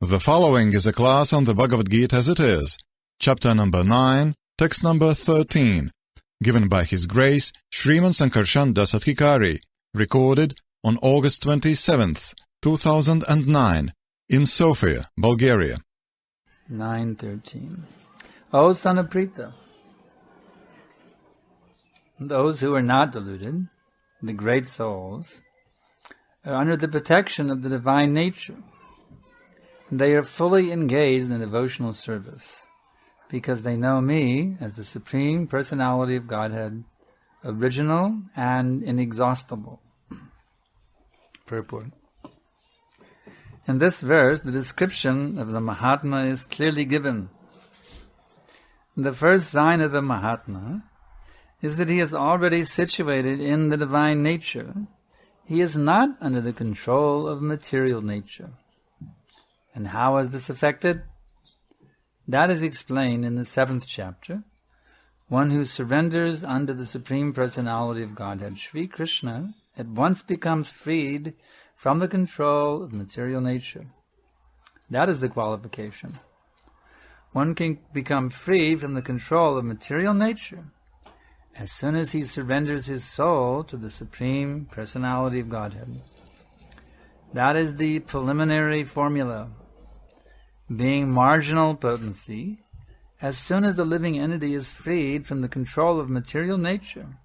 The following is a class on the Bhagavad Gita as it is, chapter number 9, text number 13, given by His Grace Sriman Sankarshan Das Adhikari, recorded on August 27th, 2009, in Sofia, Bulgaria. 9:13. O son of Prita, those who are not deluded, the great souls, are under the protection of the divine nature. They are fully engaged in devotional service because they know me as the Supreme Personality of Godhead, original and inexhaustible. Purport. In this verse, the description of the Mahatma is clearly given. The first sign of the Mahatma is that he is already situated in the divine nature. He is not under the control of material nature. And how is this affected? That is explained in the 7th chapter. One who surrenders unto the Supreme Personality of Godhead, Sri Krishna, at once becomes freed from the control of material nature. That is the qualification. One can become free from the control of material nature as soon as he surrenders his soul to the Supreme Personality of Godhead. That is the preliminary formula. Being marginal potency, as soon as the living entity is freed from the control of material nature,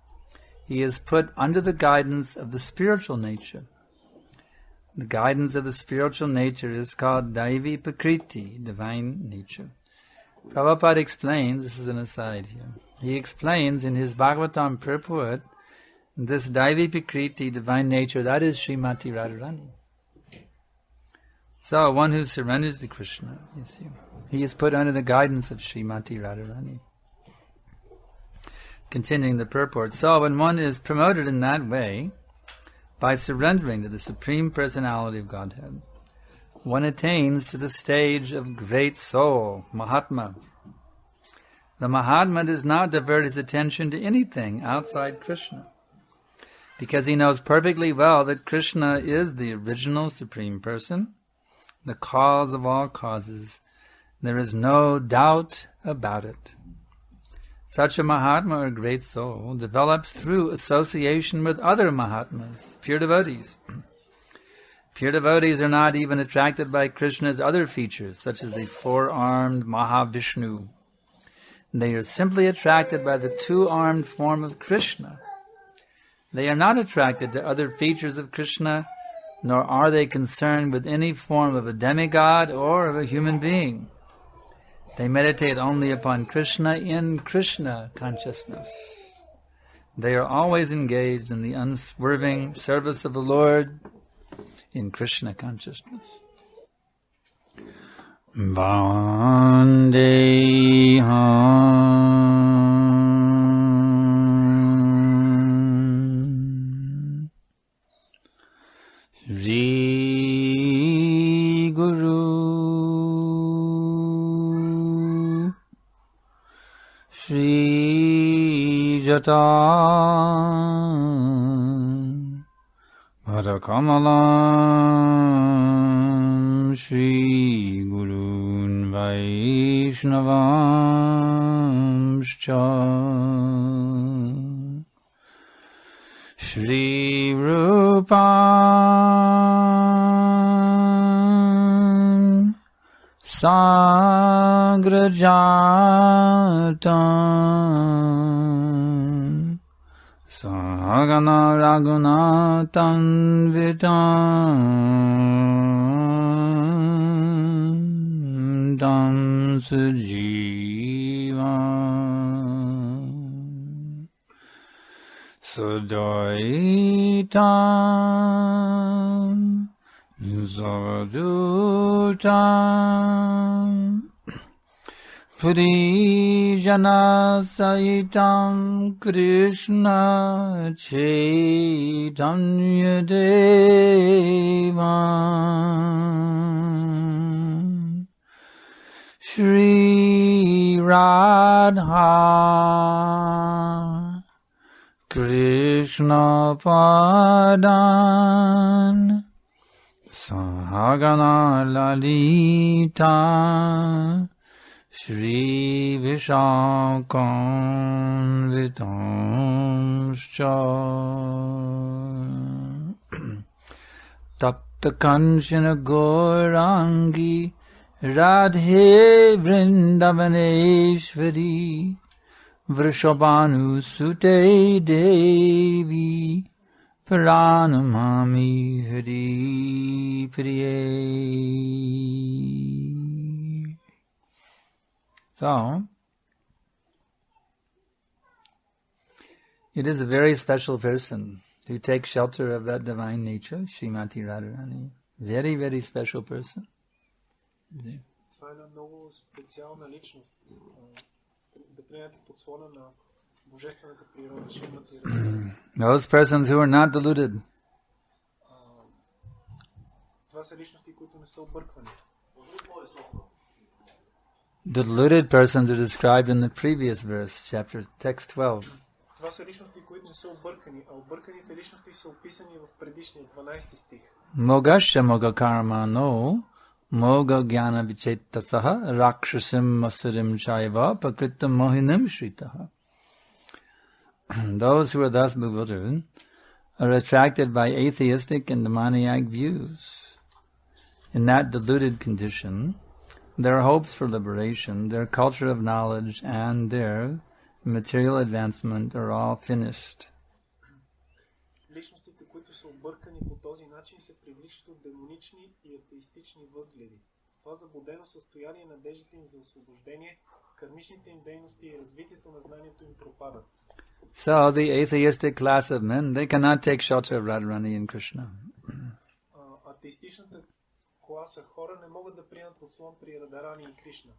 he is put under the guidance of the spiritual nature. The guidance of the spiritual nature is called Daivi Prakriti, divine nature. Prabhupada explains, this is an aside here, he explains in his Bhagavatam purport, this Daivi Prakriti, divine nature, that is Srimati Radharani. So, one who surrenders to Krishna, you see, he is put under the guidance of Srimati Radharani. Continuing the purport. So, when one is promoted in that way, by surrendering to the Supreme Personality of Godhead, one attains to the stage of great soul, Mahatma. The Mahatma does not divert his attention to anything outside Krishna, because he knows perfectly well that Krishna is the original Supreme Person, the cause of all causes. There is no doubt about it. Such a Mahatma or great soul develops through association with other Mahatmas, pure devotees. Pure devotees are not even attracted by Krishna's other features, such as the four-armed Mahavishnu. They are simply attracted by the two-armed form of Krishna. They are not attracted to other features of Krishna, nor are they concerned with any form of a demigod or of a human being. They meditate only upon Krishna in Krishna consciousness. They are always engaged in the unswerving service of the Lord in Krishna consciousness. Vandeham Shri Guru Shri Jata Bharakamalam Shri Gurun Vaishnavamscha Shri Rupam Sagrajatam Sagana Raghunathan Vitam Dam Sujivam Sudaitam Zavadutam Purijana Saitam Krishna Chaitanya Devam Shri Radha Krishna Padan Bhagana Lalita Shri Vishakam Vitamscha Tapta Kanchana Gaurangi Radhe Vrindavaneshwari Vrishabhanu Sute Devi Pranamami Hari Priye. So, it is a very special person who takes shelter of that divine nature, Srimati Radharani. Very, very special person. Това е една много специална личност. Да приемете подслона на божествената природа, Шримати Радхарани. Those persons who are not deluded. Това са личности, които не са обърквани. The deluded persons are described in the previous verse, chapter text 12. Това са личности, които не са объркани, а обърканите личности са описани в предишния 12 стих. Mogasya mogakarmano moga jnana vichettasaha rakshasim asurim chaiva pakritam mohinim shritaha. Those who are thus bewildered are attracted by atheistic and demoniac views. In that deluded condition, their hopes for liberation, their culture of knowledge, and their material advancement are all finished. Личностите, които са объркани по този начин, се привличат от демонични и атеистични възгледи. Това заблудено състояние, надеждите им за освобождение, кармичните им дейности и развитието на знанието им пропадат. So the atheistic class of men, they cannot take shelter of Radharani and Krishna. Атеистичната класа хора не могат да приемат подслон при Радharani и Кришна.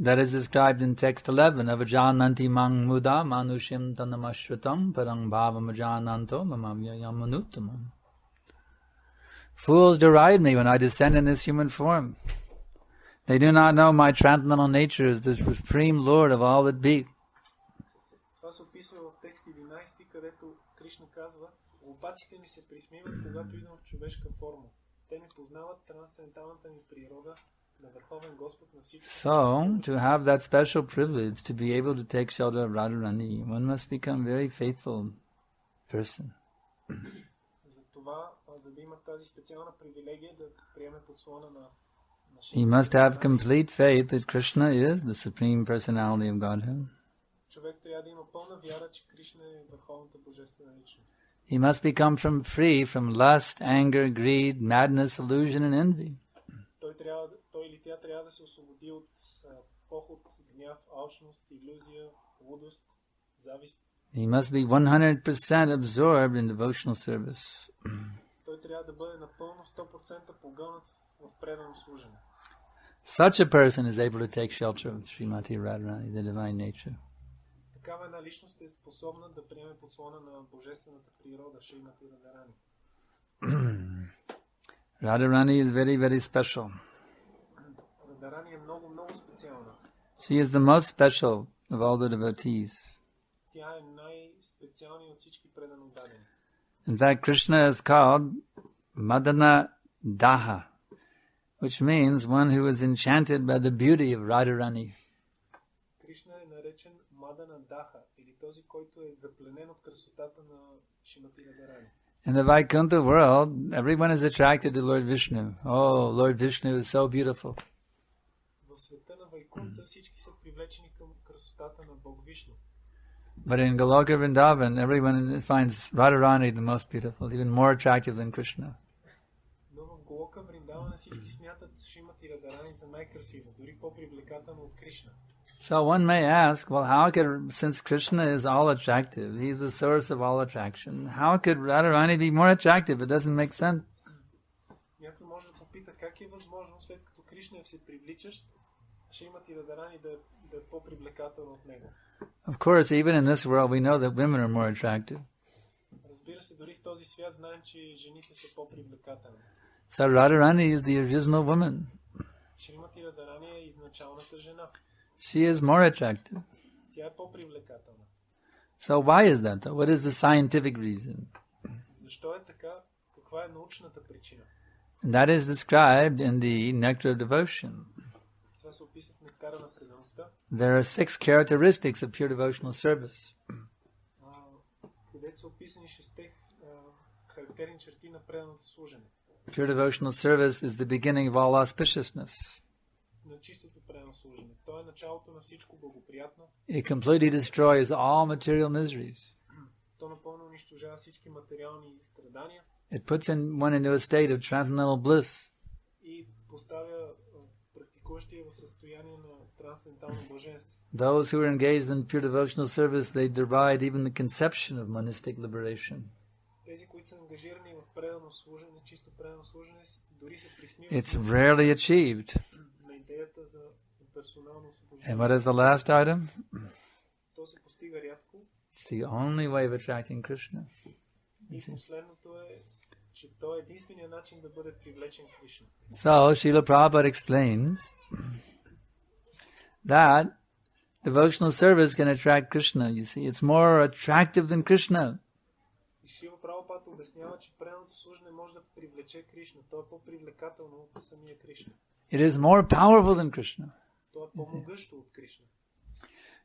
That is described in text 11 of Ajananti Mang Muda Manushim Tanamashritam Parang Bhavam Ajananto Mamamyayam Manuttamam. Fools deride me when I descend in this human form. They do not know my transcendental nature is the supreme Lord of all that be. Това се описва в текст 11, където Кришна казва: "Глупаците ми се присмиват, когато идвам в човешка форма. Те не познават трансценденталната ми природа на върховен Господ на всички." So, to have that special privilege to be able to take shelter of Radharani, one must become a very faithful person. Затова, за да има тази специална привилегия да приеме подслона на He must have complete faith that Krishna is the Supreme Personality of Godhead. човек трябва да има пълна вяра, че Кришна е върховната божествена личност. He must become free from lust, anger, greed, madness, illusion, and envy. Той или тя трябва да се освободи от похот, гняв, алчност, илюзия, лудост, завист. He must be 100% absorbed in devotional service. Той трябва да бъде напълно 100% погълнат в предано служене. Such a person is able to take shelter of Srimati Radharani, the divine nature. Такава една личност е способна да приеме подслона на божествената природа, Шримати Радхарани. Radharani is very, very special. Радхарани е много, много специална. She is the most special of all the devotees. Тя е най-специалният от всички предано дадени. In fact, Krishna is called Madana Daha, which means one who is enchanted by the beauty of Radharani. Кришна е наречен Мадана Даха, или този, който е запленен от красотата на Шримати Радхарани. In the Vaikuntha world, everyone is attracted to Lord Vishnu. Oh, Lord Vishnu is so beautiful. В света на Вайкунта всички са привлечени към красотата на Бог Вишну. But in Goloka Vrindavan, everyone finds Radharani the most beautiful, even more attractive than Krishna. Но в Голока Вриндавана всички смятат Шримати Радхарани за най-красива, дори по-привлекателна от Кришна. So one may ask, well, how could, since Krishna is all attractive, he's the source of all attraction, how could Radharani be more attractive? It doesn't make sense. Някой може да попита как е възможно, след като Кришна е всепривличащ, Шримати Радхарани да е по-привлекателна от него. Of course, even in this world, we know that women are more attractive. Разбира се, дори в този свят знаем, че жените са по-привлекателни. So Radharani is the original woman. Шримати Радхарани е изначалната жена. She is more attractive. Тя е по-привлекателна. So why is that, though? What is the scientific reason? Защо е така? Каква е научната причина? And that is described in the Nectar of Devotion. Това се описва в Нектара на предаността. There are 6 characteristics of pure devotional service. Където са описани 6 характерни черти на преданото служене. Pure devotional service is the beginning of all auspiciousness. На чистото предано служене. То е началото на всичко благоприятно. It completely destroys all material miseries. То напълно унищожава всички материални страдания. It puts one into a state of transcendental bliss. И поставя практикуващия в състояние на трансцендентално блаженство. Those who are engaged in pure devotional service, they deride even the conception of monistic liberation. Тези, които са ангажирани в предано служене, чисто предано служене, дори се присмиват. It's rarely achieved. На идеята за персонално освобождение. And what is the last item? То се постига рядко. It's the only way of attracting Krishna. И последното е, че то е единственият начин да бъде привлечен Кришна. So, Srila Prabhupada explains that devotional service can attract Krishna. You see, it's more attractive than Krishna. И Шрила Прабхупада обяснява, че преданото служене може да привлече Кришна. То е по-привлекателно от самия Кришна. It is more powerful than Krishna. То е по-могъщо от Кришна.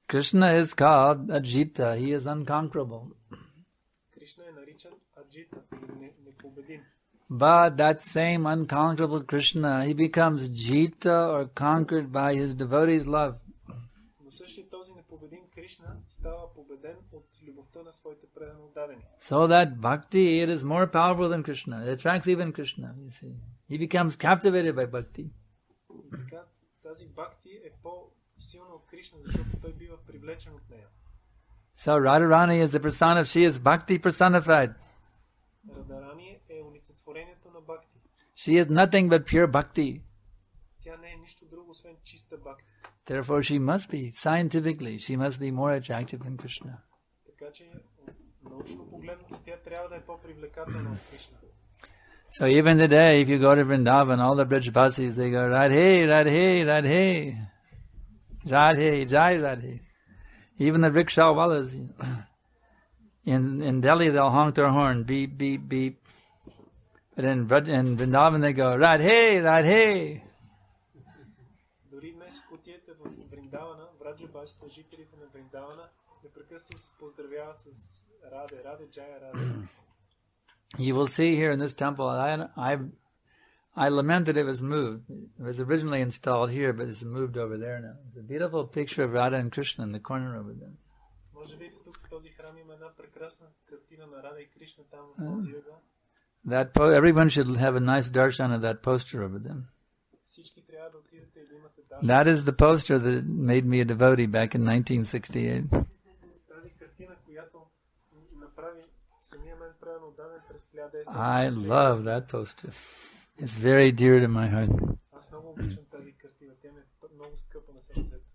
Krishna is called Ajita. He is unconquerable. Кришна е наричан Аджита, непобедим. But that same unconquerable Krishna, he becomes Jita or conquered by his devotees' love. Но същия този непобедим Кришна става победен от любовта на своите предано отдадени. So that bhakti, it is more powerful than Krishna. It attracts even Krishna, you see. He becomes captivated by bhakti. И така, тази бхакти е по-силна от Кришна, защото той бива привлечен от нея. So Radharani is the persona, she is bhakti personified. Радхарани е олицетворението на бхакти. She is nothing but pure bhakti. Тя не е нищо друго, освен чиста бхакти. Therefore she must be, scientifically, she must be more attractive than Krishna. Така че, научно погледнато, тя трябва да е по-привлекателна от Кришна. So even today, if you go to Vrindavan, all the Brajbasis, they go, Radhe, Radhe, Radhe. Radhe, Jai Radhe. Even the rickshaw wallas, in Delhi, they'll honk their horn, beep, beep, beep. But in Vrindavan, they go, Radhe, Radhe. Дори днес в кутиите в Вриндавана, Браджабасите, жителите на Вриндавана, непрекъснато се поздравяват с Раде, Раде, Джая, Раде. You will see here in this temple, I lament that it was moved. It was originally installed here, but it's moved over there now. It's a beautiful picture of Radha and Krishna in the corner over there. Може би тук в този храм има една прекрасна картина на Рада и Кришна там в този ъгъл. Everyone should have a nice darshan of that poster over there. Всички трябва да отидете и да имате That is the poster that made me a devotee back in 1968. Тази картина, която направи самия мен правилно отдаден през 1968. I love that poster. It's very dear to my heart. Аз много обичам тази картина. Тя ми е много скъпа на сърцето.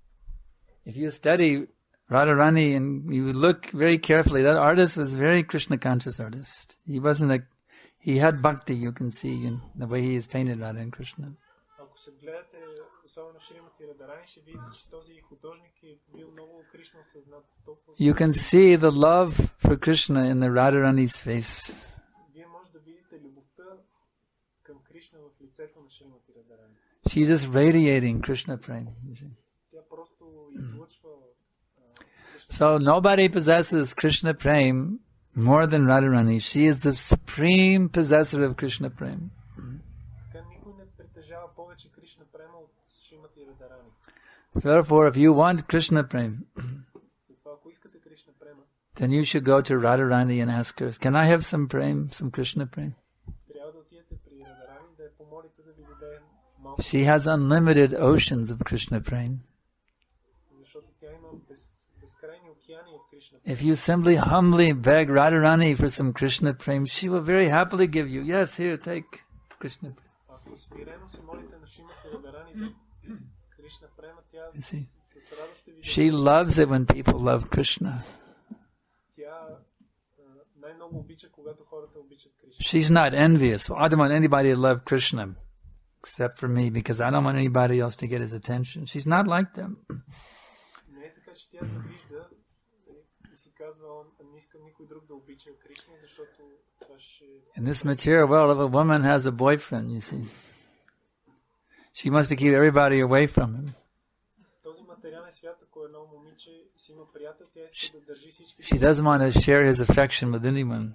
If you study Radharani and you look very carefully, that artist was very Krishna conscious artist. He had bhakti, you can see in the way he is painted Radha and Krishna. Ако се гледате, особено в Шримати Радхарани, ще видите, че този художник е бил много Кришна осъзнат. You can see the love for Krishna in the Radharani's face. Вие може да видите любовта към Кришна в лицето на Шримати Радхарани. She's just radiating Krishna prema. Тя просто излъчва. So nobody possesses Krishna prema more than Radharani. She is the supreme possessor of Krishna prema. Така никой не притежава повече Кришна према от Шримати Радхарани. Therefore, if you want Krishna prema, Затова ако искате Кришна према, then you should go to Radharani and ask her, can I have some prema, some Krishna prema? трябва да отидете при Радхарани да я помолите да ви даде малко. She has unlimited oceans of Krishna prema. Защото тя има безкрайни океани от Кришна. If you simply humbly beg Radharani for some Krishna prema, she will very happily give you. Yes, here, take Krishna prema. Ако смирено се молите на Шримати Радхарани за Кришна према, тя с радост ще ви даде. She loves it when people love Krishna. Тя най-много обича, когато хората обичат Кришна. She's not envious. Well, I don't want anybody to love Krishna except for me because I don't want anybody else to get his attention. She's not like them. Не е така, че тя загрижда и си си казва, не искам никой друг да обича Кришна, защото това ще... In this material world, if a woman has a boyfriend, you see, she wants to keep everybody away from him. В този материален свят, ако едно момиче си има приятел, тя иска да държи всички... She doesn't want to share his affection with anyone.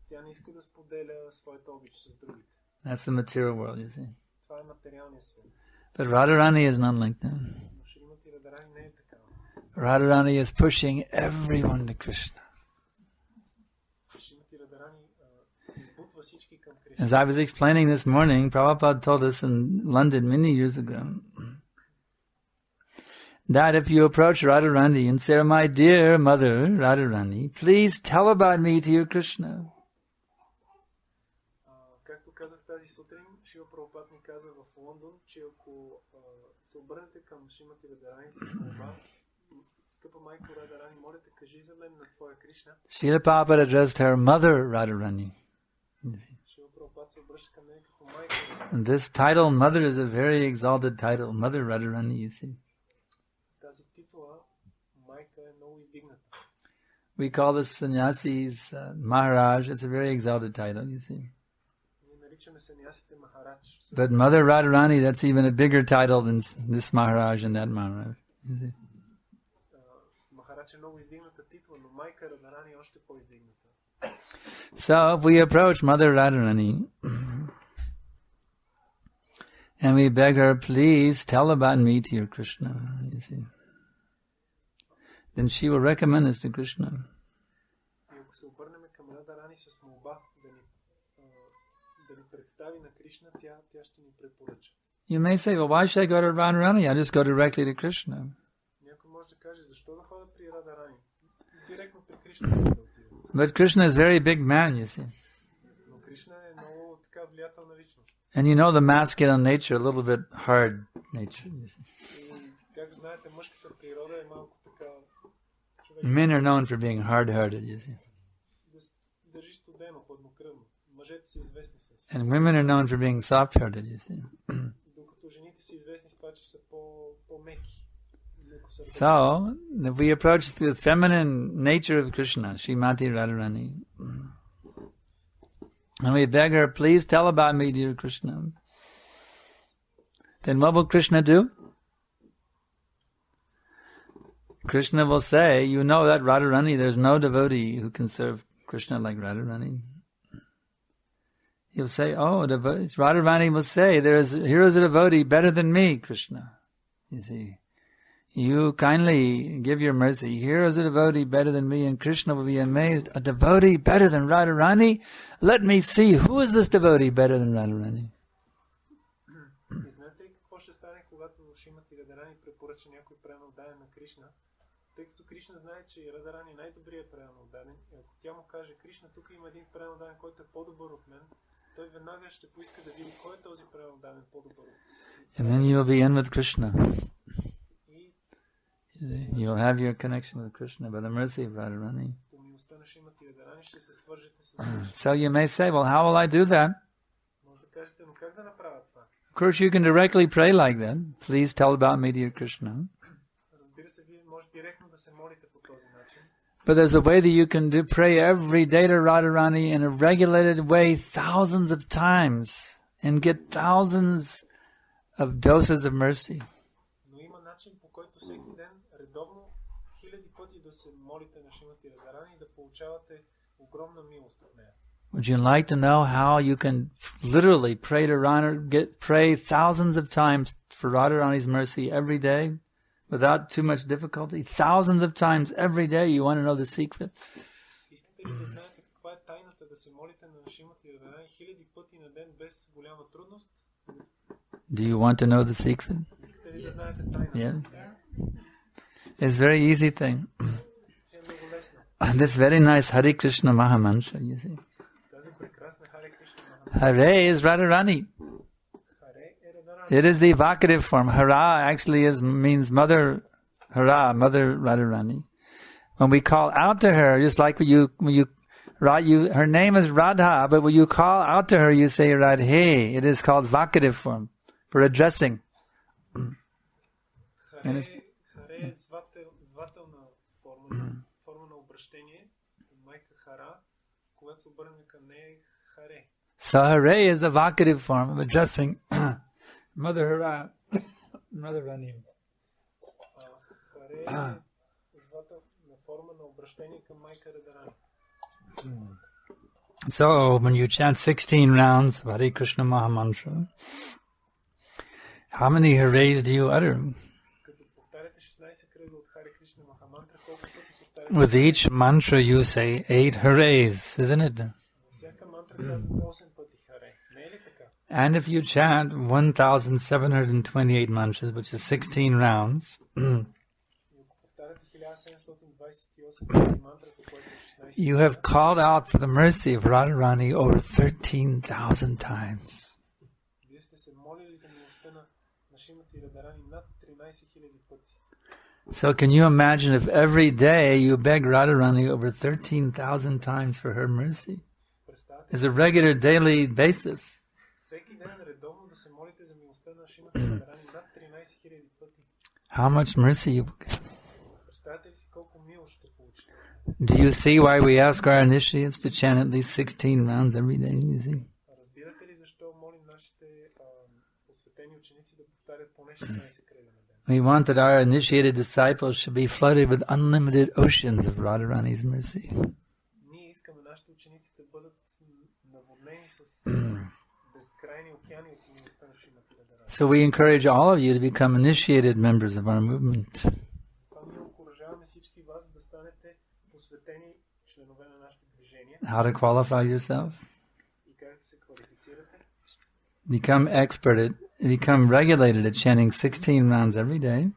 Тя не иска да споделя своята обич с другите. That's the material world, you see. Това е материалният свят. But Radharani is not like that. Но Шримати Радхарани не е такава. Radharani is pushing everyone to Krishna. Шримати Радхарани избутва всички към Кришна. As I was explaining this morning, Prabhupada told us in London many years ago that if you approach Radharani and say, "My dear mother Radharani, please tell about me to your Krishna." Както казах тази сутрин, Шрила Прабхупад ни каза в Лондон, че ако се обърнете към Шримати Радхарани с молба, скъпа майко Радхарани, моля те, кажи за мен на твоя Кришна. Srila Prabhupada addressed her mother Radharani. Шрила Прабхупад се обръща към нея като майка. And this title, mother, is a very exalted title. Mother Radharani, you see. Тази титла, майка, е много издигната. We call the sannyasis Maharaj. It's a very exalted title, you see. Ние наричаме санясите Махарадж. But Mother Radharani, that's even a bigger title than this Maharaj and that Maharaj. You see. Махарадж е много издигната титла, но майка Радхарани е още по-издигната. So if we approach Mother Radharani and we beg her, please tell about me to your Krishna, you see, then she will recommend us to Krishna. И ако се обърнем към Радхарани с молба да ни представи на Кришна, тя ще ни препоръча. You may say, well, why should I go to Radharani? I just go directly to Krishna. Някой може да каже, защо да ходя при Радхарани? Директно при Кришна да отида. But Krishna is a very big man, you see. Но Кришна е много така влиятелна личност. And you know the masculine nature, a little bit hard nature, you see. И как знаете, мъжката природа е малко така... Men are known for being hard-hearted, you see. Държи студено, хладнокръвно. Мъжете са известни с... And women are known for being soft-hearted, you see. Докато жените са известни с това, че са по-меки. So, if we approach the feminine nature of Krishna, Srimati Radharani, and we beg her, please tell about me, dear Krishna, then what will Krishna do? Krishna will say, you know that Radharani, there's no devotee who can serve Krishna like Radharani. He'll say, Radharani will say, here is a devotee better than me, Krishna. You see. You kindly give your mercy. Here is a devotee better than me, and Krishna will be amazed. A devotee better than Radharani? Let me see, who is this devotee better than Radharani? Знаете ли какво ще стане, когато Шримати Радхарани препоръча някой предан отдаден на Кришна? Тъй като Кришна знае, че Радхарани е най-добрият предан отдаден, и ако тя му каже, Кришна, тук има един предан отдаден, който е по-добър от мен, той веднага ще поиска да види кой е този предан отдаден по-добър от мен. And then you will be in with Krishna. You'll have your connection with Krishna by the mercy of Radharani. So you may say, well, how will I do that? Of course, you can directly pray like that. Please tell about me, dear Krishna. But there's a way that you can pray every day to Radharani in a regulated way, thousands of times, and get thousands of doses of mercy. Would you like to know how you can literally pray to Radharani, pray thousands of times for Radharani's mercy every day without too much difficulty? Thousands of times every day. You want to know the secret? Do you want to know the secret? Yeah. It's a very easy thing. This very nice Hare Krishna Mahamantra, you see. Hare is Radharani. It is the evocative form. Hara actually means Mother Hara, Mother Radharani. When we call out to her, just like her name is Radha, but when you call out to her, you say Radhe. It is called vocative form for addressing. форма на обращение, майка Хара, когато се обърнем към нея е Харе. So Hare is the vocative form of addressing Mother Hara, Mother Rani. Харе е звата на форма на обращение към майка Радхарани. So when you chant 16 rounds of Hare Krishna Maha Mantra, how many Hares do you utter? Като повтаряте 16 кръга от Харе Кришна Маха Мантра, колко пъти повтаряте? With each mantra you say 8 Hares, isn't it? Всяка мантра казвате 8 пъти Харе. Не е ли така? And if you chant 1728 mantras, which is 16 rounds, Ако повтаряте 1728 мантрата, което е 16, you have called out for the mercy of Radharani over 13,000 times. вие сте се молили за милостта на Шримати Радхарани над 13 000 пъти. So can you imagine if every day you beg Radharani over 13,000 times for her mercy? Представете As a regular daily basis. всеки ден редовно да се молите за милостта на Шримати Радхарани над 13 000 пъти. How much mercy you will get. Представете ли си колко милост ще получите? Do you see why we ask our initiates to chant at least 16 rounds every day? You see? Разбирате ли защо молим нашите посветени ученици да повтарят поне 16 кръга на ден? We want that our initiated disciples should be flooded with unlimited oceans of Radharani's mercy. Ние искаме нашите ученици да бъдат наводнени с безкрайни океани от милостта на Шримати Радхарани. So we encourage all of you to become initiated members of our movement. Затова ние окуражаваме всички вас да станете посветени членове на нашето движение. How to qualify yourself? И как да се квалифицирате? Become become regulated at chanting 16 rounds every day,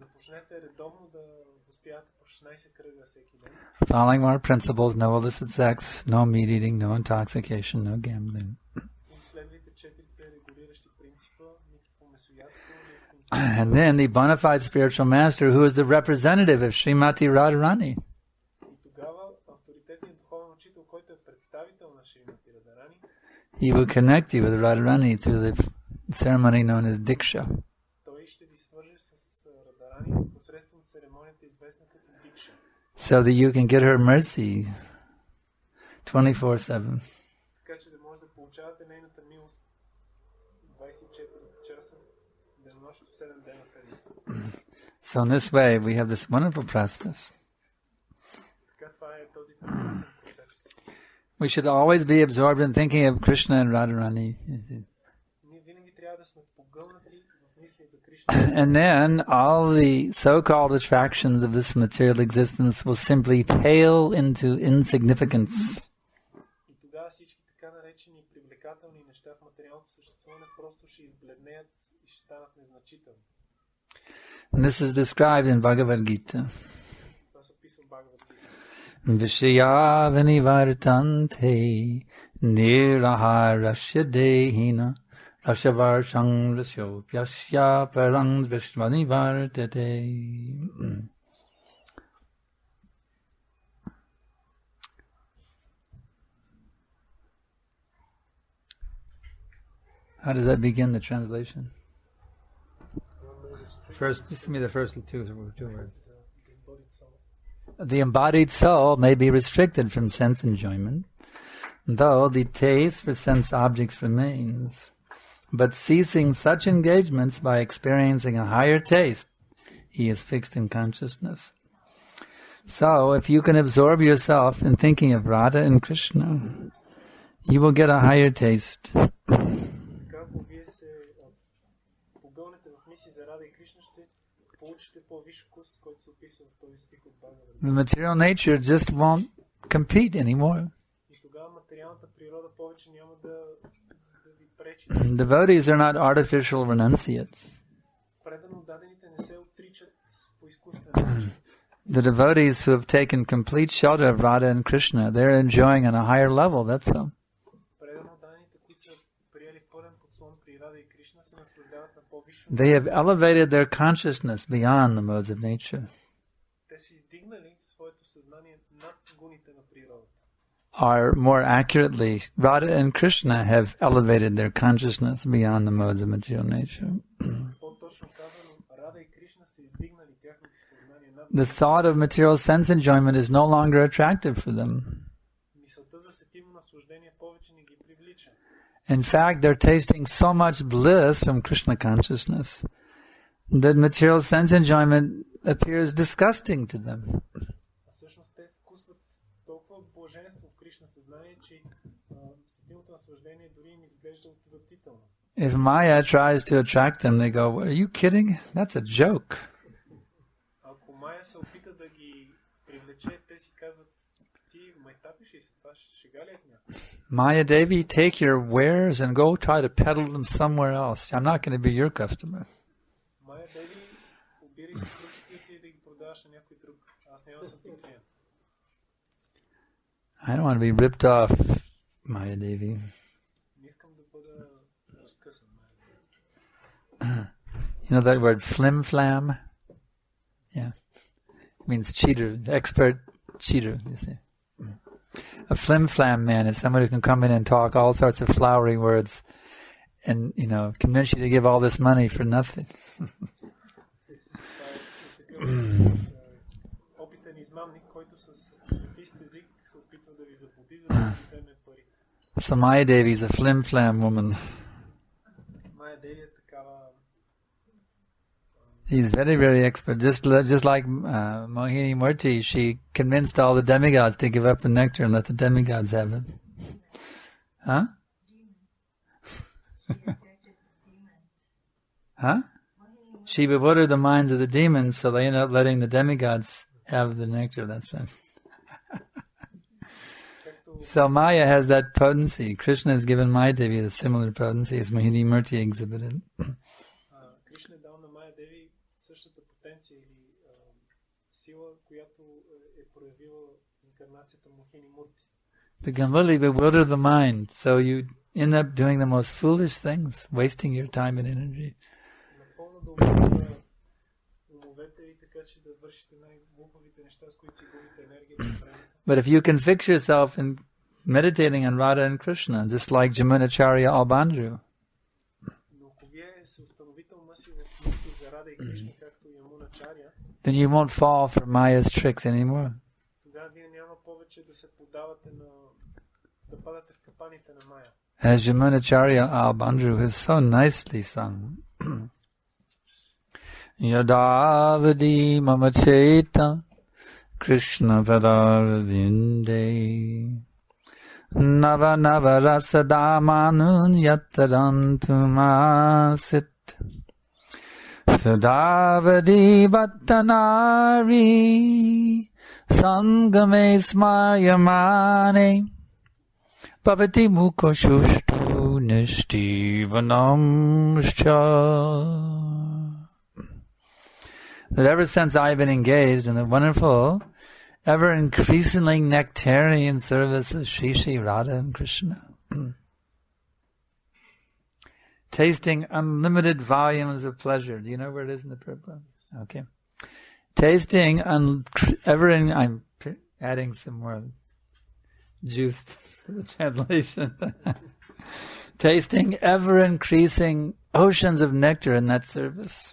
Започнете редовно да възпявате по 16 кръга всеки ден. following our principles: no illicit sex, no meat eating, no intoxication, no gambling. И следвайте 4-те регулиращи принципа: никакво месоядство, никакво... And then the bona fide spiritual master, who is the representative of Srimati Radharani, И тогава авторитетният духовен учител, който е представител на Шримати Радхарани, he will connect you with Radharani through the ceremony known as Diksha. той ще ви свърже с Радхарани посредством церемонията, известна като Дикша, So that you can get her mercy 24/7. така че да може да получавате нейната милост 24 часа, денонощно 7 дена седмица. So in this way, we have this wonderful process. Така това е този прекрасен процес. We should always be absorbed in thinking of Krishna and Radharani. Ние винаги трябва да сме погълнати в мисли за Кришна. And then all the so-called attractions of this material existence will simply pale into insignificance. И тогава всички така наречени привлекателни неща в материалното съществуване просто ще избледнеят и ще станат незначителни. And this is described in Bhagavad Gita. Това се описва в Бхагавад Гита. Vishya vinivartante niraharasya dehina rasyavarshang rasyopyasya parang vishvanivartate. How does that begin, the translation? First, just give me the first two words. The embodied soul may be restricted from sense enjoyment, though the taste for sense objects remains. But ceasing such engagements by experiencing a higher taste, he is fixed in consciousness. So, if you can absorb yourself in thinking of Radha and Krishna, you will get a higher taste. Ако вие се погълнете в мисли за Рада и Кришна, ще получите по-висш вкус, който се описва в този стих от Бхагавад Гита. The material nature just won't compete anymore. И тогава материалната природа повече няма да ви пречи. Devotees are not artificial renunciates. Предано дадените не се отричат по изкуствен начин. The devotees who have taken complete shelter of Radha and Krishna, they're enjoying on a higher level, that's all. Предано дадените, които са приели пълен подслон при Рада и Кришна, се наслаждават на по-висше. They have elevated their consciousness beyond the modes of nature. Те са издигнали своето съзнание над гуните на природата. Or more accurately, Radha and Krishna have elevated their consciousness beyond the modes of material nature. По-точно The thought of material sense enjoyment is no longer attractive for them. In fact, they're tasting so much bliss from Krishna consciousness that material sense enjoyment appears disgusting to them. If Maya tries to attract them, they go, "Are you kidding? That's a joke." Maya Devi, take your wares and go try to peddle them somewhere else. I'm not going to be your customer. I don't want to be ripped off, Maya Devi. You know that word flim-flam? Yeah. It means cheater, expert cheater, you see. A flim-flam man is someone who can come in and talk all sorts of flowery words and, convince you to give all this money for nothing. So Maya Devi is a flim-flam woman. He's very, very expert. Just like Mohini Murti, she convinced all the demigods to give up the nectar and let the demigods have it. Huh? Huh? She bewildered the minds of the demons, so they ended up letting the demigods have the nectar. That's right. So Maya has that potency. Krishna has given Maya Devi a similar potency as Mohini Murti exhibited. They completely bewilder the mind, so you end up doing the most foolish things, wasting your time and energy. But if you can fix yourself in meditating on Radha and Krishna, just like Jamunacharya Albandru, then you won't fall for Maya's tricks anymore. As Jamunacharya Albandru has so nicely sung. Yadavadi mama cheta Krishna padarvinde Nava nava rasadamanun yatarantumasit Tadavadi vattanari Sangame smayamane Bhavati mukha shushtu nishtivanamscha. That ever since I've been engaged in the wonderful, ever increasingly nectarian service of Shri Shri Radha and Krishna, tasting unlimited volumes of pleasure. Do you know where it is in the Prabhupada? Okay. Tasting I'm adding some more juice to the translation. Tasting ever increasing oceans of nectar in that service.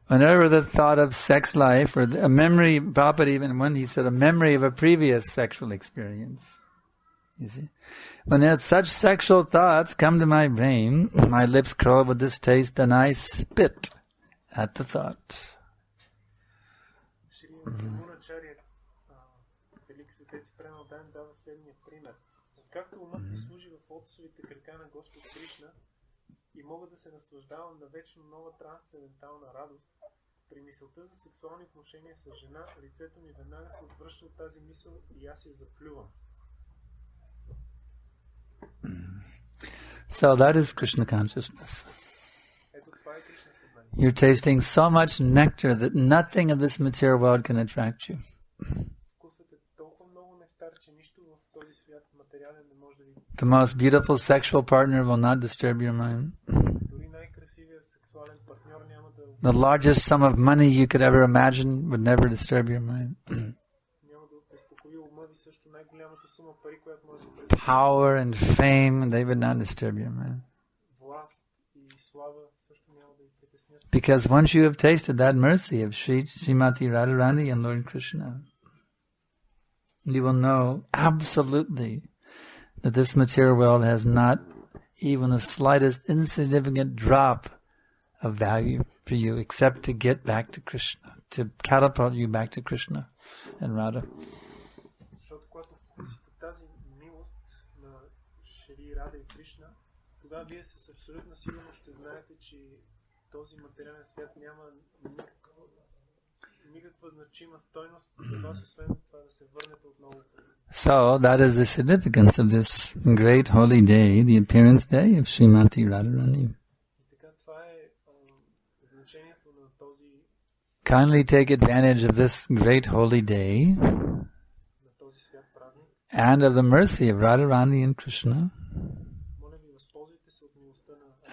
Whenever the thought of sex life or a memory, Prabhupada even when he said a memory of a previous sexual experience, you see, when such sexual thoughts come to my brain, my lips curl with distaste and I spit at the thought. И мога да се наслаждавам на вечно нова трансцендентална радост, при мисълта за сексуални отношения с жена, лицето ми веднага се отвръща от тази мисъл и аз я заплювам. So that is Krishna consciousness. You're tasting so much nectar that nothing of this material world can attract you. The most beautiful sexual partner will not disturb your mind. The largest sum of money you could ever imagine would never disturb your mind. Power and fame, they would not disturb your mind. и слава също няма да ви притеснят. Because once you have tasted that mercy of Srimati Radharani and Lord Krishna, you will know absolutely that this material world has not even the slightest insignificant drop of value for you except to get back to Krishna, to catapult you back to Krishna and Radha. Защото когато вкусите тази милост на Шри Рада и Кришна, тогава вие с абсолютна сигурност ще знаете, че този материален свят няма никаква значима стойност за вас, освен това да се върнете отново. So that is the significance of this great holy day, the appearance day of Srimati Radharani. Kindly take advantage of this great holy day and of the mercy of Radharani and Krishna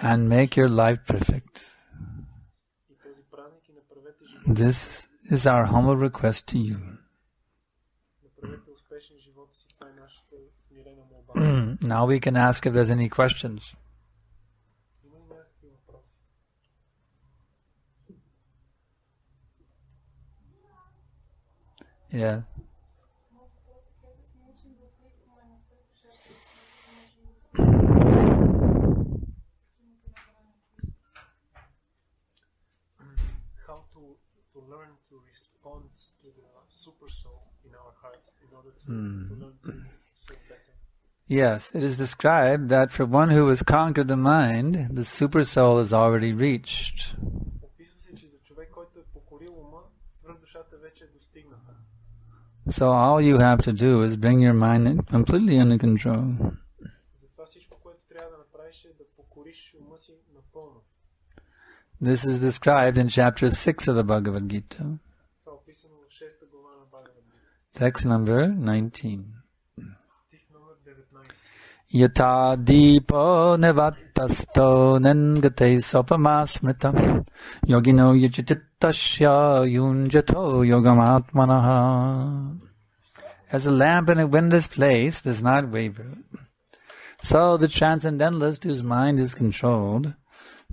and make your life perfect. This is our humble request to you. Now we can ask if there's any questions. Yeah. How to learn to respond to the super soul in our hearts in order to learn to serve better. Yes, it is described that for one who has conquered the mind, the super soul is already reached. So all you have to do is bring your mind completely under control. This is described in chapter 6 of the Bhagavad Gita. Text number 19. Yata dipo nevatasto nengate sopama smritam yogino yajittasya yunjato yogamatmanaha. As a lamp in a windless place does not waver, so the transcendentalist whose mind is controlled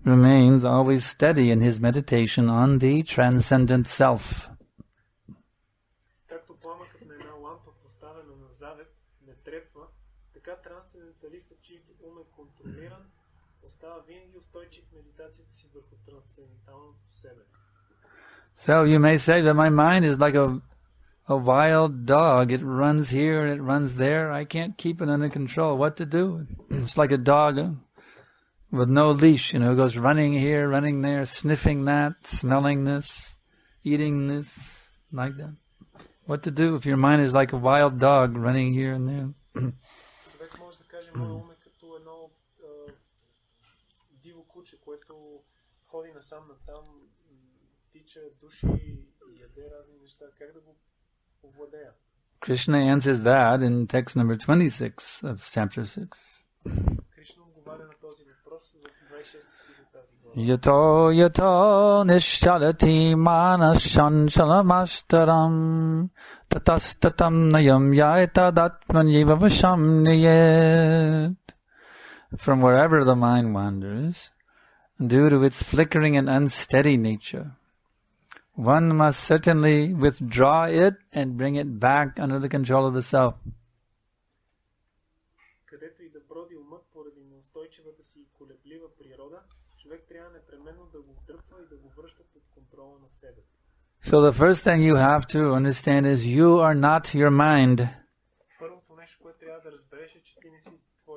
remains always steady in his meditation on the transcendent self. So you may say that my mind is like a wild dog. It runs here and it runs there. I can't keep it under control. What to do? It's like a dog with no leash, who goes running here, running there, sniffing that, smelling this, eating this, like that. What to do if your mind is like a wild dog running here and there? Krishna answers that in text number 26 of chapter 6. Yato yato nishalati manashanchalamashtaram tatastatam nayam yaitadatmanjiva vasham niyet. From wherever the mind wanders, due to its flickering and unsteady nature, one must certainly withdraw it and bring it back under the control of the self. So the first thing you have to understand is you are not your mind.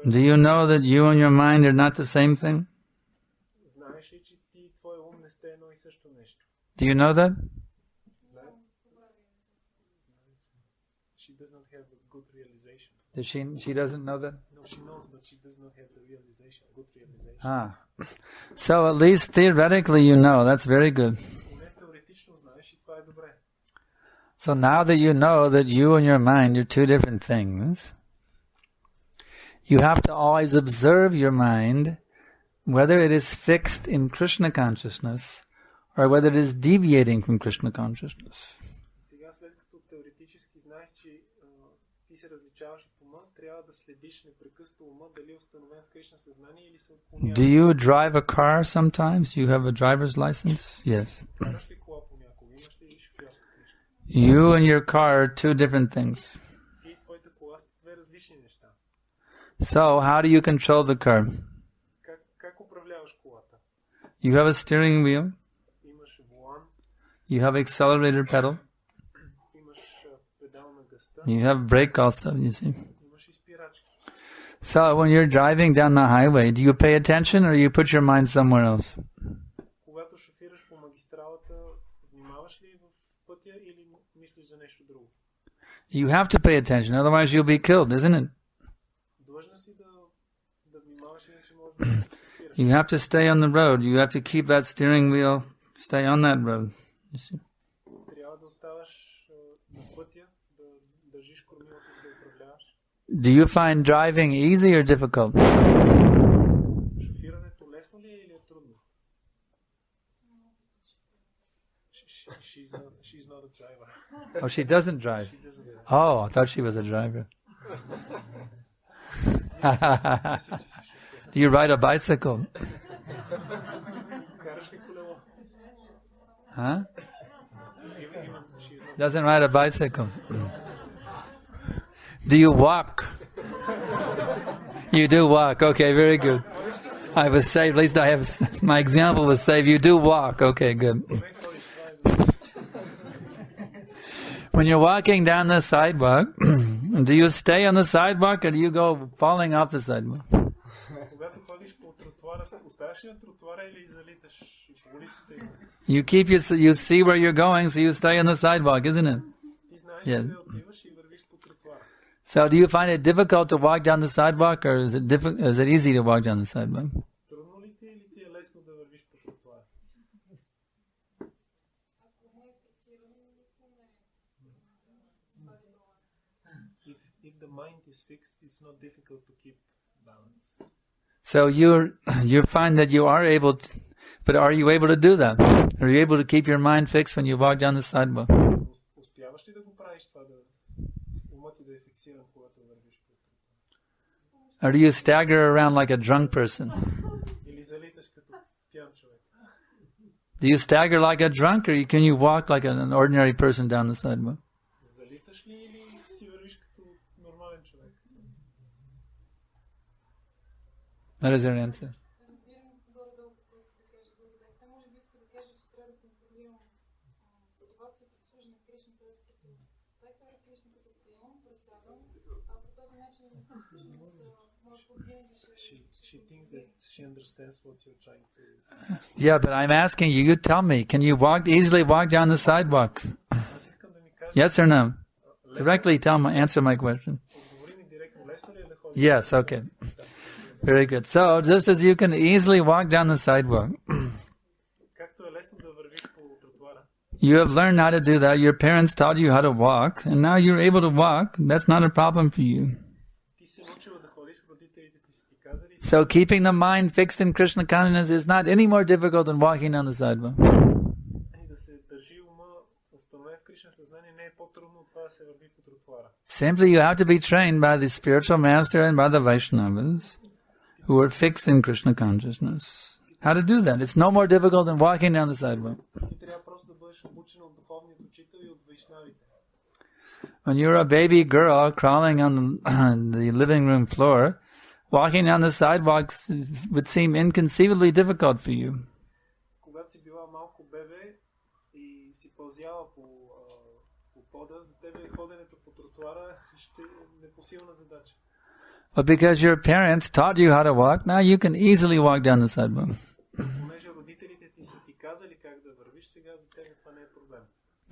Do you know that you and your mind are not the same thing? Do you know that? She does not have a good realization. She doesn't know that? No, she knows, but she does not have the realization, good realization. Ah. So at least theoretically you know. That's very good. So now that you know that you and your mind are two different things, you have to always observe your mind, whether it is fixed in Krishna consciousness or whether it is deviating from Krishna consciousness. ти се различаваш от ума, трябва да следиш непрекъснато ума дали е установен в Кришна съзнание или се отклонява. Do you drive a car sometimes? You have a driver's license? Yes. Караш ли кола понякога? Имаш ли шофьорска книжка? You and your car are two different things. Ти и твоята кола са две различни неща. So, how do you control the car? Как управляваш колата? You have a steering wheel. Имаш волан, You have accelerator pedal. имаш педал на гъста, You have brake also, you see. имаш и спирачки. So, when you're driving down the highway, do you pay attention or you put your mind somewhere else? Когато шофираш по магистралата, внимаваш ли в пътя или мислиш за нещо друго? You have to pay attention, otherwise you'll be killed, isn't it? Длъжна си да внимаваш, иначе може да шофираш. You have to stay on the road. You have to keep that steering wheel, stay on that road. You see? Трябва да оставаш на пътя, да държиш кормилото, да управляваш. Do you find driving easy or difficult? Шофирането лесно ли е или е трудно? She's not a driver. Oh, she doesn't drive. She doesn't drive. Oh, I thought she was a driver. Do you ride a bicycle? Караш ли колело? Huh? She's not. Doesn't ride a bicycle. Do you walk? You do walk. Okay, very good. I was saved. At least I have, my example was saved. You do walk. Okay, good. When you're walking down the sidewalk, do you stay on the sidewalk or do you go falling off the sidewalk? Когато ходиш по тротуара, оставаш ли на тротуара или залиташ по улицата? You keep you see where you're going, so you stay on the sidewalk, isn't it? Ти знаеш Yeah. къде отиваш и вървиш по тротуара. So do you find it difficult to walk down the sidewalk, or is it easy to walk down the sidewalk? Трудно ли ти или ти е лесно да вървиш по тротуара? If the mind is fixed, it's not difficult to keep balance. So you find that you are able to, but are you able to do that? Are you able to keep your mind fixed when you walk down the sidewalk? Успяваш ли да го правиш това, да умът ти да е фиксиран, когато вървиш по тротуара? Or do you stagger around like a drunk person? Или залиташ като пиян човек? Do you stagger like a drunk, or can you walk like an ordinary person down the sidewalk? Залиташ ли или си вървиш като нормален човек? What is your answer? Разбирам горе-долу какво иска да каже Гурудев. Може би иска да каже, че трябва да контролирам мотивацията, служена на Кришна, т.е. като лектора Кришна, като приемам, пресядам, а по този начин всъщност може по-винаги She thinks that she understands what you're trying to. Yeah, but I'm asking you, you tell me, can you easily walk down the sidewalk? Аз искам да ми кажа, Yes or no? Directly answer my question. отговори ми директно, лесно ли е да ходиш? Yes, okay. Very good. So, just as you can easily walk down the sidewalk, Както е лесно да вървиш по тротуара, you have learned how to do that. Your parents taught you how to walk, and now you're able to walk. That's not a problem for you. ти се научила да ходиш, родителите ти са ти казали, So, keeping the mind fixed in Krishna consciousness is not any more difficult than walking down the sidewalk. и да се държи ума установен в Кришна съзнание не е по-трудно от това да се върви по тротуара. Simply, you have to be trained by the spiritual master and by the Vaishnavas who are fixed in Krishna consciousness. How to do that? It's no more difficult than walking down the sidewalk. Ти трябва просто да бъдеш обучен от духовният учител и от вайшнавите. When you're a baby girl crawling on the living room floor, walking down the sidewalks would seem inconceivably difficult for you. Когато си била малко бебе и си пълзяла по пода, за тебе ходенето по тротуара ще е непосилна задача. But because your parents taught you how to walk, now you can easily walk down the sidewalk. Понеже родителите ти са ти казали как да вървиш, сега за тебе това не е проблем.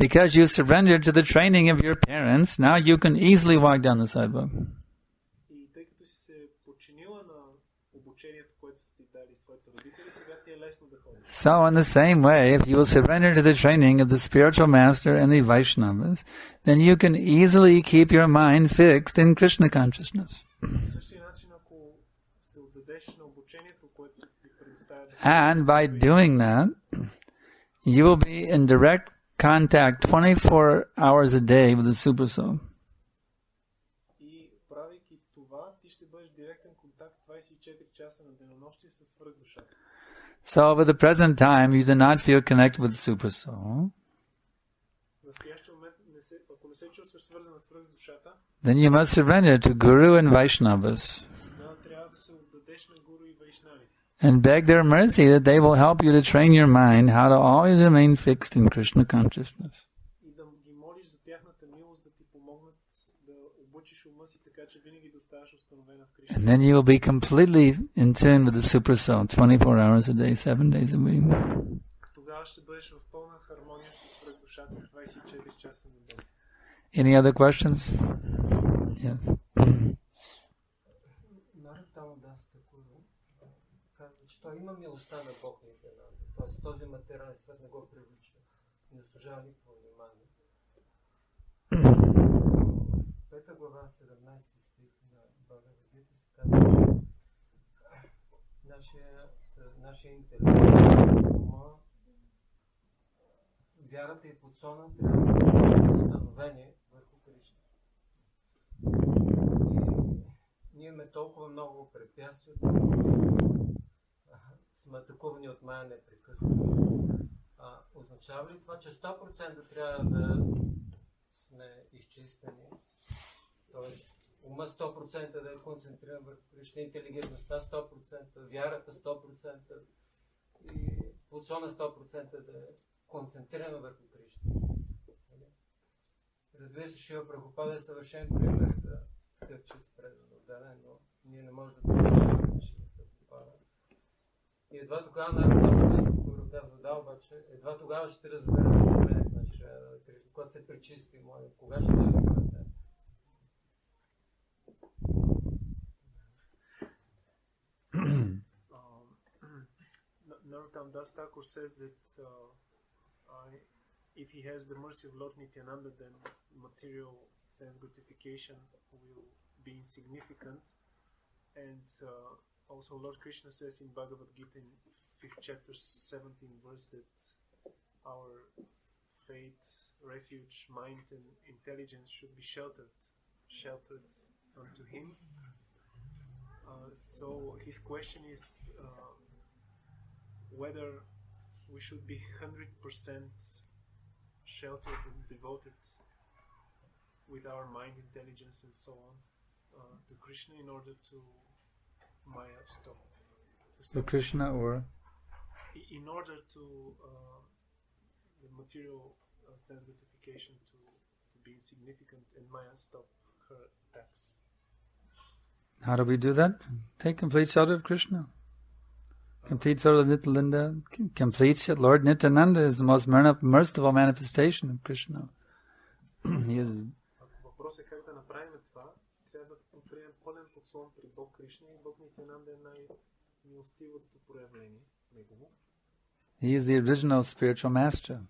Because you surrendered to the training of your parents, now you can easily walk down the sidewalk. И тъй като си се подчинила на обучението, което са ти дали твоите родители, сега ти е лесно да ходиш. So in the same way, if you will surrender to the training of the spiritual master and the Vaishnavas, then you can easily keep your mind fixed in Krishna consciousness. В същия начин, ако се отдадеш на обучението, което ти предоставя, And by doing that, you will be in direct contact 24 hours a day with the Super Soul. 24 часа на денонощие със свръхдушата. So at the present time, you do not feel connected with the Super Soul. В настоящия момент, ако не се чувстваш свързана с свръхдушата, then you must surrender to Guru and Vaishnavas трябва да се отдадеш на гуру и вайшнави. and beg their mercy that they will help you to train your mind how to always remain fixed in Krishna consciousness. И да ги молиш за тяхната милост да ти помогнат да обучиш ума си така, че винаги да оставаш установена в Кришна. And then you will be completely in tune with the Super Soul 24 hours a day, 7 days a week. Тогава ще бъдеш в пълна хармония с свръхдушата 24 часа на ден. Any other questions? Yes. Казва, че той има милостта на Бог на Нитянанда. Т.е. този материален свят не го привлича. Не заслужава никакво внимание. Пета глава, 17 стих на Бхагавад-гита се казва, че нашия интелект, ума, вярата и подсона трябва да са установени върху Кришна. И ние имаме толкова много препятствия, сме атакувани от Майя непрекъснато. Означава ли това, че 100% трябва да сме изчистени? Тоест, ума 100% да е концентриран върху Кришна, интелигентността 100%, вярата 100% и подсона 100% да е концентрирана върху Кришна. Разбира се, Шива Прабхупада е съвършен пример за такъв чист предан, но ние не можем да получим Шива Прабхупада. И едва тогава който казва, да, обаче, едва тогава ще разбера за поведението на Шива Кришна, когато се пречисти, кога ще да разберете? Narottam Das Thakur says that if he has the mercy of Lord Nityananda, then material sense gratification will be insignificant. And also Lord Krishna says in Bhagavad Gita in 5th chapter 17 verse that our faith, refuge, mind and intelligence should be sheltered unto him. So his question is whether we should be 100% sheltered and devoted with our mind, intelligence and so on to Krishna in order to Maya stop. To Krishna or? In order to the material sense gratification to be insignificant and Maya stop her attacks. How do we do that? Take complete shelter of Krishna. Complete shelter of Nityananda. Complete shelter. Lord Nityananda is the most merciful manifestation of Krishna. He is. Въпросът е как да направим това. Трябва да приемем пълен подслон при Бог Кришна и Бог Нитянанда е най-милостивото проявление негово. He is the original spiritual master.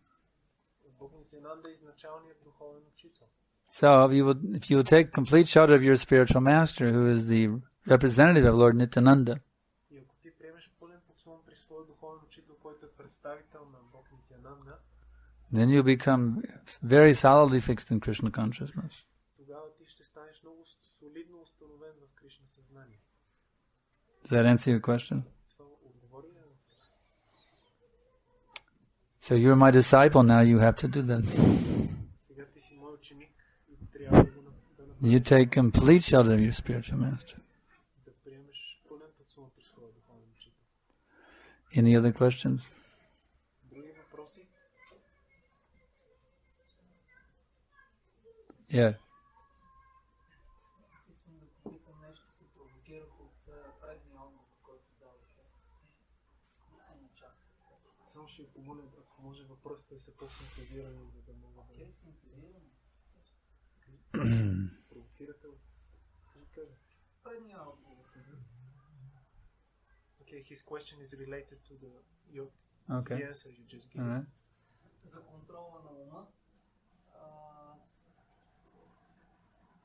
Бог Нитянанда е изначалният духовен учител. So if you would take complete shelter of your spiritual master, who is the representative of Lord Nityananda, и ако ти приемеш пълен подслон при своя духовен учител, който е представител на Бог Нитянанда, then you become very solidly fixed in Krishna consciousness. тогава ти ще станеш много солидно установен в Кришна съзнание. Does that answer your question? Това отговори ли на въпроса? So you're my disciple now, you have to do that. Сега ти си мой ученик и трябва да направиш. You take complete shelter of your spiritual master. Да приемеш пълен подслон при своя духовен учител. Any other questions? Други въпроси? Yeah. Искам да попитам нещо, се провокирах от предния отговор, който дадохте. Само ще ви помоля, ако може въпросите да са по-синтезирани, за да мога да... Окей, синтезираме. Провокирате от... Кажи. Предния отговор. Okay, his question is related to the answer you just gave. Alright. За контрола на ума.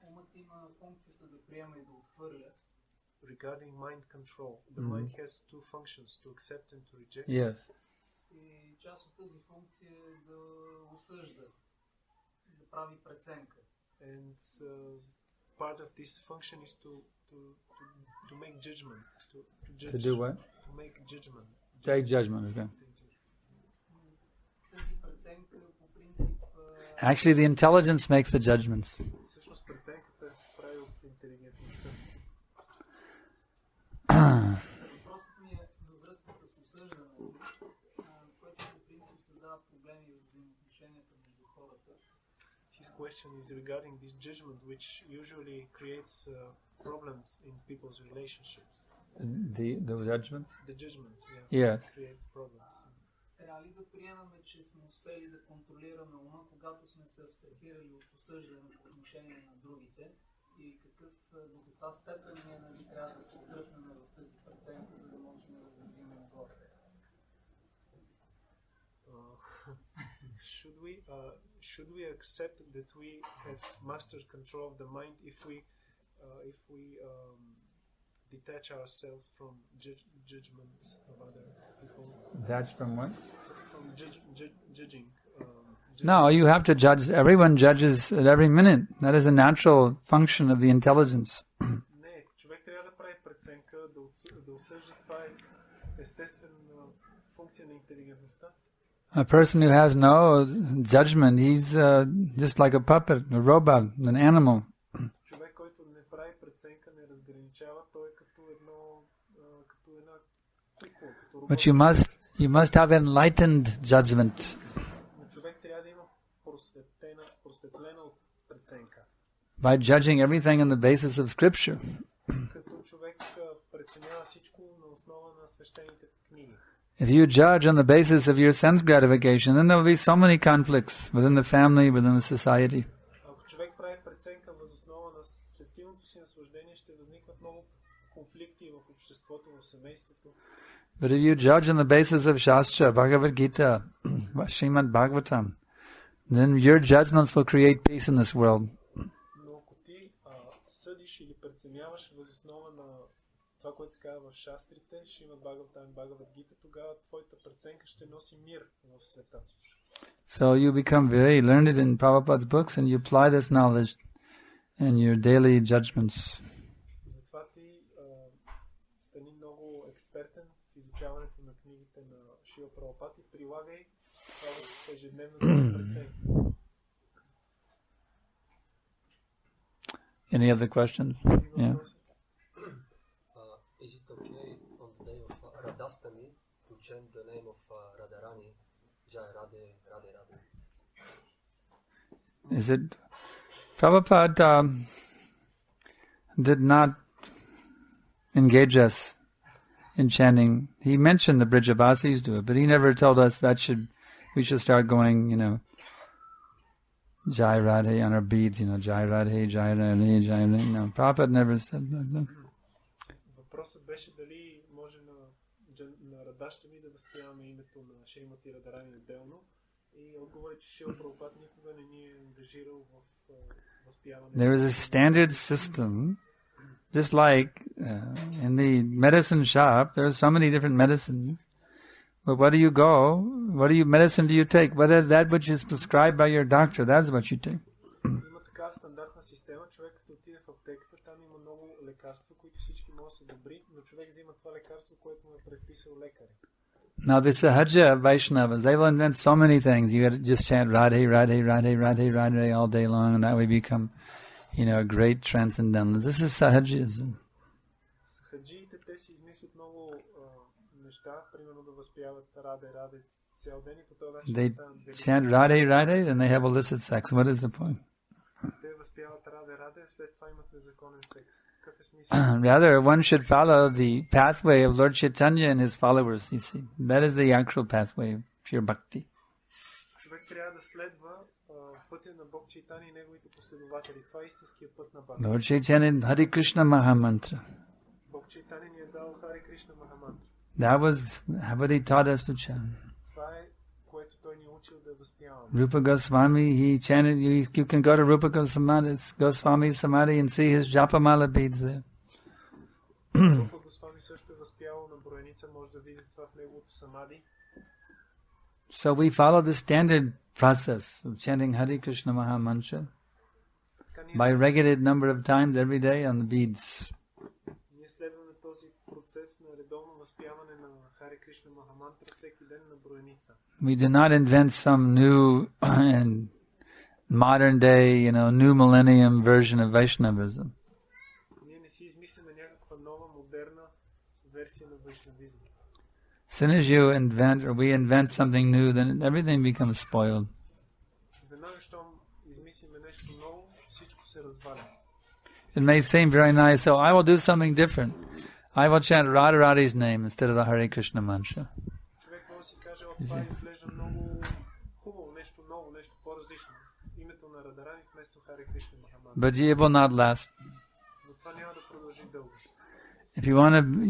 Умът има функцията да приема и да отхвърля. Regarding mind control, the mind has two functions, to accept and to reject. Yes. И част от тази функция е да осъжда, да прави преценка. And part of this function is to to make judgment, to judge. To do what? To make judgment. Take judgment, okay. Тази преценка по принцип Actually, the intelligence makes the judgments. всъщност преценката се прави от интелигентността. Въпросът ми е във връзка с осъждането, което по принцип създава проблеми в взаимоотношенията между хората. His question is regarding this judgment, which usually creates problems in people's relationships. The judgments? The judgment, Yeah. creates problems. Трябва ли да приемаме, че сме успели да контролираме ума, когато сме се абстрахирали от осъждане по отношение на другите и до каква степен ние трябва да се отдръпнем в тази преценка, за да можем да вървим нагоре? Should we accept that we have mastered control of the mind if we detach ourselves from judgment of other people? Detach from what? From judging. No, you have to judge. Everyone judges at every minute. That is a natural function of the intelligence. Не, човек трябва да прави преценка, да осъжда. Това е естествена функция на интелигентността. A person who has no judgment, he's just like a puppet, a robot, an animal. Човек, който не прави преценка, не разграничава, той е като една кукла, като робот. But you must have enlightened judgment. Но човек трябва да има просветлена преценка. By judging everything on the basis of scripture. Като човек преценява всичко на основа на свещените книги. If you judge on the basis of your sense gratification, then there will be so many conflicts within the family, within the society. Ако човек прави преценка въз основа на сетивното си наслаждение, ще възникват много конфликти в обществото, в семейството. But if you judge on the basis of Shastra, Bhagavad Gita, Srimad Bhagavatam, then your judgments will create peace in this world. Но ако ти съдиш или преценяваш въз основа на това, което се казва в шастрите, Шримад Бхагаватам, Бхагавад Гита, тогава твоята преценка ще носи мир в света. So you become very learned in Prabhupada's books and you apply this knowledge in your daily judgments. Затова ти стани много експертен в изучаването на книгите на Шрила Прабхупад и прилагай това в ежедневната преценка. Any other questions? Yeah. Is it okay on the day of Radhastami to chant the name of Radharani, Jai Radhe, Radhe Radhe? Is it? Prabhupada did not engage us in chanting. He mentioned the Brijavasis do it, but he never told us we should start going, Jai Radhe on our beads, Jai Radhe, Jai Radhe, Jai Radhe. No, Prabhupada never said that. No. Въпросът беше дали може на Радхаштами да възприемаме името на Шримати Радхарани отделно. И отговор е, че Шрила Прабхупад никога не ни е ангажирал в възприемане. There is a standard system, just like in the medicine shop, there are so many different medicines. But where do you go? What medicine do you take? Whether that which is prescribed by your doctor, that's what you take. Има така стандартна система, човек като отиде в аптеката, там има много лекарства, които всички могат да са добри, но човек взима това лекарство, което му е предписал лекаря. Now the Sahaja Vaishnavas, they will invent so many things. You got to just chant Radhe, Radhe, Radhe, Radhe, Radhe all day long, and that way become, a great transcendentalist. This is Sahajism. Сахаджиите, те си измислят много неща, примерно да възпяват Раде, Раде цял ден и по това начин They chant Radhe, Radhe, then they have illicit sex. What is the point? Те възпяват Раде, Раде, след това имат незаконен секс. Какъв е смисъл? Rather, one should follow the pathway of Lord Chaitanya and his followers, you see. That is the actual pathway of pure bhakti. Човек трябва да следва пътя на Бог Чайтани и неговите последователи. Това е истинският път на бхакти. Lord Chaitanya, Hare Krishna Mahamantra. Бог Чайтани ни е дал Харе Кришна Махамантра. That was what he taught us to chant. Това е, което той ни е учил да възпяваме. Rupa Goswami, he chanted, you can go to Rupa Goswami's Samadhi and see his Japamala beads there. Рупа Госвами също е възпявал на броеница, може да видите това в неговото самади. So we follow the standard process of chanting Hare Krishna Mahamantra by regulated number of times every day on the beads. процес на редовно възпяване на Харе Кришна Махамантра всеки ден на броеница. We do not invent some new and modern day, new millennium version of Vaishnavism. Ние не си измисляме някаква нова модерна версия на вайшнавизма. As soon as you invent or we invent something new, then everything becomes spoiled. Веднага, щом измислиме нещо ново, всичко се разваля. It may seem very nice, so I will do something different. I will chant Radharani's name instead of the Hare Krishna mantra. Човек може да си каже, това изглежда много хубаво, нещо ново, нещо по-различно. Името на Радхарани вместо Харе Кришна Махамантра. But it will not last. Но това няма да продължи дълго. If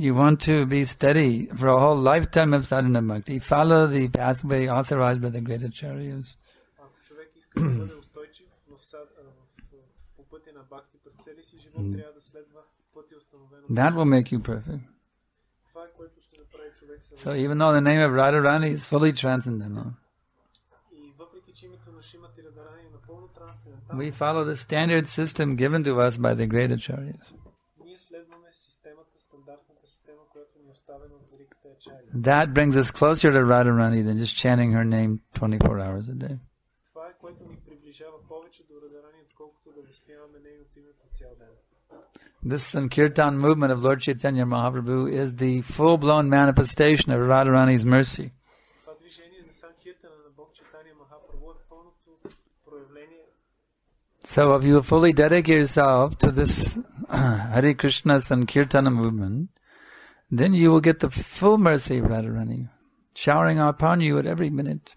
you want to be steady for a whole lifetime of sadhana bhakti, follow the pathway authorized by the great acharyas. Ако човек иска да бъде устойчив по пътя на бхакти през целия си живот, трябва да следва пътя установено. That will make you perfect. Това е което ще направи човек So съвършен. even though the name of Radharani is fully transcendental, И въпреки че името на Шримати Радхарани е напълно трансцендентално, we follow the standard system given to us by the great acharyas. ние следваме системата, стандартната система, която ни е оставена от великите ачарьи. That brings us closer to Radharani than just chanting her name 24 hours a day. Това е което ни приближава повече до Радхарани, отколкото да възпяваме нейното име по цял ден. This Sankirtan movement of Lord Chaitanya Mahaprabhu is the full-blown manifestation of Radharani's mercy. Това движение на Санкиртана на Бог Чайтания Махапрабху е пълното проявление. So if you fully dedicate yourself to this Hare Krishna Sankirtana movement, then you will get the full mercy of Radharani, showering upon you at every minute.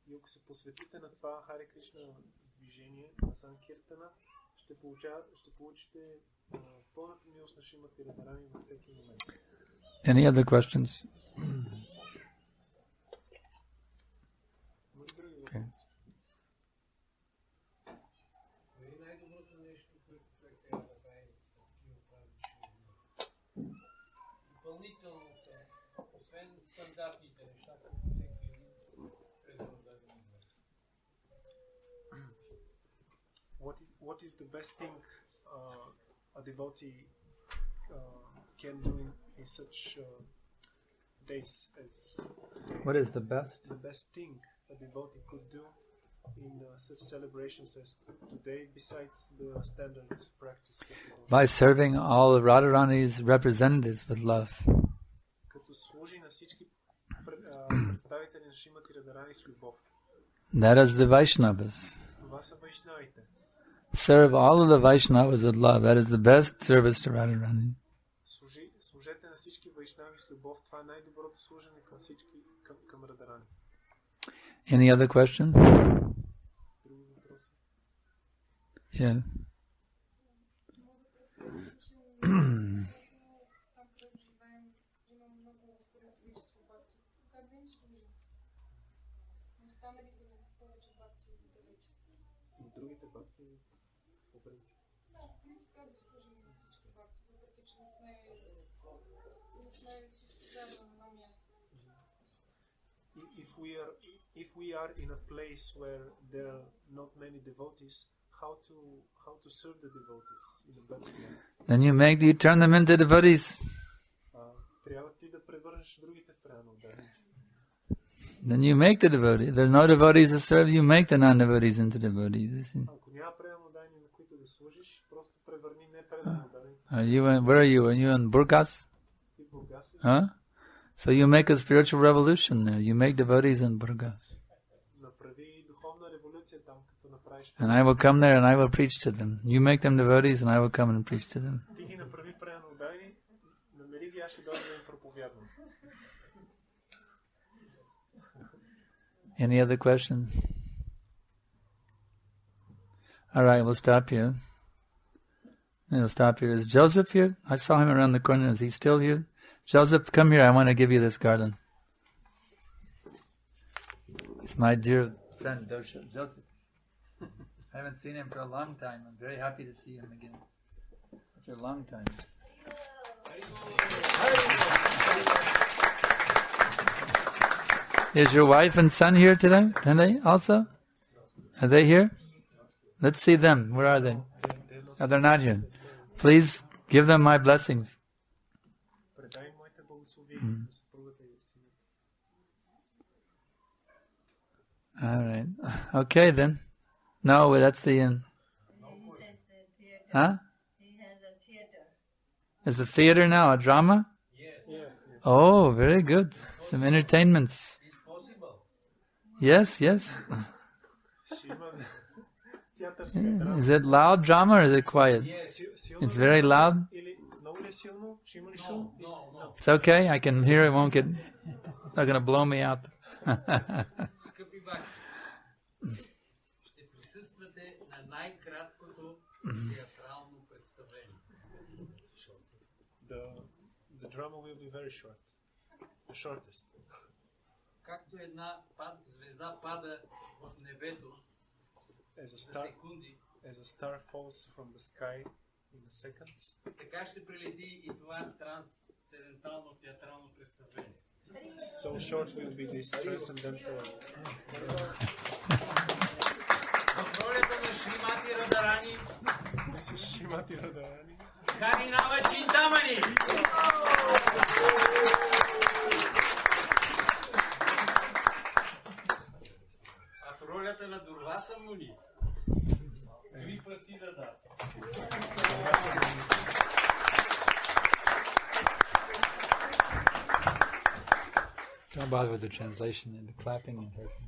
И ако се посветите на това Харе Кришна движение на Санкиртана, ще получите пълната милост на Шримати Радхарани във всеки момент. Any other questions? Okay. Най-доброто нещо, което човек трябва да прави такива прави допълнително, освен стандартните неща, които всеки трябва да има. What is the best thing a devotee can do in such days as today? What is the best? The best thing a devotee could do in such celebrations as today, besides the standard practice of devotion? By serving all of Radharani's representatives with love. Като служи на всички представители на Шримати Радхарани с любов. That is the Vaishnavas. Това са вайшнавите. Serve all of the Vaishnavas with love. That is the best service to Radharani. Служете на всички вайшнави с любов. Това е най-доброто служене към всички, към Радхарани. Any other question? Други въпроси? Yeah. Другите бхакти по принцип. Да, в принцип как да служим на всички бхакти, въпреки че не сме всички заедно на едно място. If we are in a place where there are not many devotees, how to serve the devotees in a better way? Then you turn them into devotees. Трябва ти да превърнеш другите в преданодайни. Then you make the devotees. There are no devotees to serve, you make the non-devotees into devotees. Ако няма преданодайни, на които да служиш, просто превърни непреданодайни. Where are you? Are you in Burgas? Ти в Бургас ли? Huh? So you make a spiritual revolution there. You make devotees in Burgas. Направи духовна революция там, като направиш. And I will come there and I will preach to them. You make them devotees and I will come and preach to them. Ти ги направи преданодайни, намери ги, аз ще дойда да им проповядвам. Any other questions? All right, we'll stop here. We'll stop here. Is Joseph here? I saw him around the corner. Is he still here? Joseph, come here. I want to give you this garland. It's my dear friend, Joseph. I haven't seen him for a long time. I'm very happy to see him again. After a long time. Is your wife and son here today also? Are they here? Let's see them. Where are they? Oh, they're not here. Please give them my blessings. Предай моите All right. Okay then. No, that's the end. Huh? He has a theater. Is the theater now a drama? Yes. Oh, very good. Some entertainments. It's possible. Yes. Ще има театърска драма. Is it loud drama or is it quiet? Силно It's ли е very драма loud? Или много ли е силно? Ще има ли шум? No. It's okay. I can hear it. Won't get. Not gonna blow me out. Скъпи бахи, ще присъствате на най-краткото театрално представление. The drama will be very short. The shortest. Както една звезда пада в небето As a за star, секунди, as a star falls from the sky in seconds, така ще прелети и това трансцендентално театрално представление. so short will be this transcendental. В ролята на Шримати Радарани, This is Srimati Radharani. Харинава Чинтамани. А в ролята на Дурваса Муни, Крипа Сидада. Don't bother with the translation and the clapping and everything.